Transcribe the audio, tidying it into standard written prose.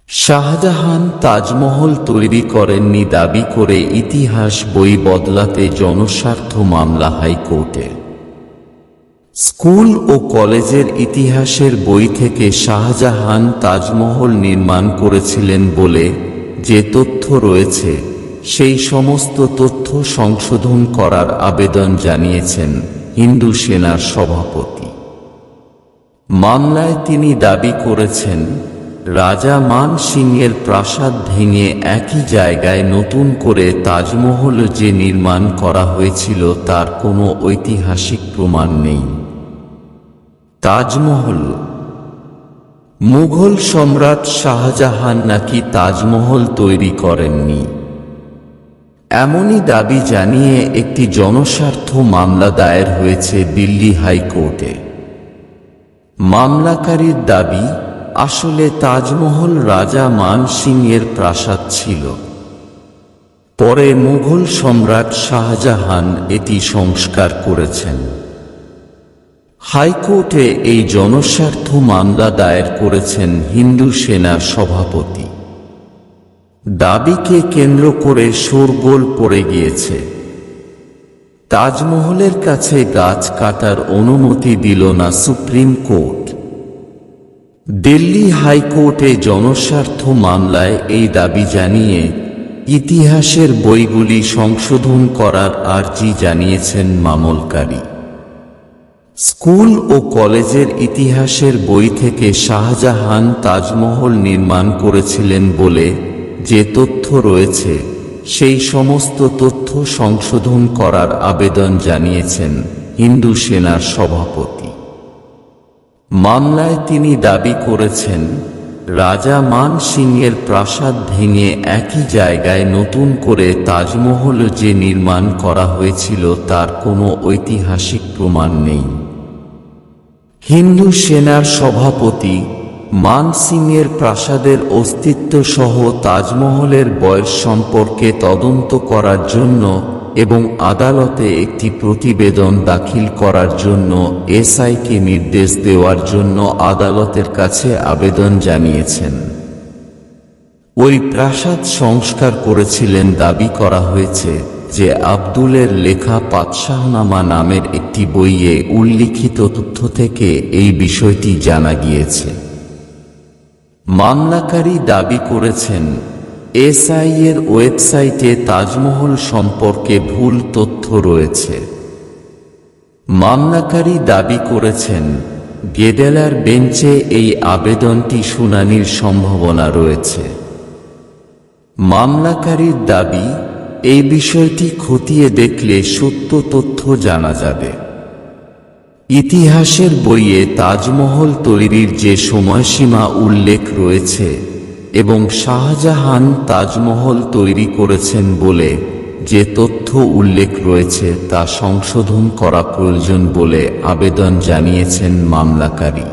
শাহজাহান তাজমহল তৈরি করেননি দাবি করে ইতিহাস বই বদলাতে জনস্বার্থ মামলা হাইকোর্টে। স্কুল ও কলেজের ইতিহাসের বই থেকে শাহজাহান তাজমহল নির্মাণ করেছিলেন বলে যে তথ্য রয়েছে সেই সমস্ত তথ্য সংশোধন করার আবেদন জানিয়েছেন হিন্দু সেনার সভাপতি। মামলায় তিনি দাবি করেছেন, রাজা মান সিংয়ের প্রাসাদ ভেঙে একই জায়গায় নতুন করে তাজমহল যে নির্মাণ করা হয়েছিল তার কোনো ঐতিহাসিক প্রমাণ নেই। তাজমহল মুঘল সম্রাট শাহজাহান নাকি তাজমহল তৈরি করেননি, এমনই দাবি জানিয়ে একটি জনস্বার্থ মামলা দায়ের হয়েছে দিল্লি হাইকোর্টে। মামলাকারীর দাবি, আসলে তাজমহল রাজা মান সিংয়ের প্রাসাদ ছিল, পরে মুঘল সম্রাট শাহজাহান এটি সংস্কার করেছেন। হাইকোর্টে এই জনস্বার্থ মামলা দায়ের করেছেন হিন্দু সেনার সভাপতি। দাবিকে কেন্দ্র করে শোরগোল পড়ে গিয়েছে। তাজমহলের কাছে গাছ কাটার অনুমতি দিল না সুপ্রিম কোর্ট। দিল্লি হাইকোর্টে জনস্বার্থ মামলায় এই দাবি জানিয়ে ইতিহাসের বইগুলি সংশোধন করার আর্জি জানিয়েছেন মামলকারী। স্কুল ও কলেজের ইতিহাসের বই থেকে শাহজাহান তাজমহল নির্মাণ করেছিলেন বলে যে তথ্য রয়েছে সেই সমস্ত তথ্য সংশোধন করার আবেদন জানিয়েছেন হিন্দু সেনার সভাপতি। মামলায় তিনি দাবি করেছেন, রাজা মান সিংয়ের প্রাসাদ ভেঙে একই জায়গায় নতুন করে তাজমহল যে নির্মাণ করা হয়েছিল তার কোনো ঐতিহাসিক প্রমাণ নেই। হিন্দু সেনার সভাপতি মান সিংয়ের প্রাসাদের অস্তিত্ব সহ তাজমহলের বয়স সম্পর্কে তদন্ত করার জন্য এবং আদালতে একটি প্রতিবেদন দাখিল করার জন্য এসআইকে নির্দেশ দেওয়ার জন্য আদালতের কাছে আবেদন জানিয়েছেন। ওই প্রাসাদ সংস্কার করেছিলেন দাবি করা হয়েছে যে আব্দুলের লেখা পাতশাহনামা নামের একটি বইয়ে উল্লিখিত তথ্য থেকে এই বিষয়টি জানা গিয়েছে। মামলাকারী দাবি করেছেন, এসআই এর ওয়েবসাইটে তাজমহল সম্পর্কে ভুল তথ্য রয়েছে। মামলাকারী দাবি করেছেন, গেডেলার বেঞ্চে এই আবেদনটি শুনানির সম্ভাবনা রয়েছে। মামলাকারীর দাবি, এই বিষয়টি খতিয়ে দেখলে সত্য তথ্য জানা যাবে। ইতিহাসের বইয়ে তাজমহল তৈরির যে সময়সীমা উল্লেখ রয়েছে এবং শাহজাহান তাজমহল তৈরি করেছেন বলে যে তথ্য উল্লেখ রয়েছে তা সংশোধন করা প্রয়োজন বলে আবেদন জানিয়েছেন মামলাকারী।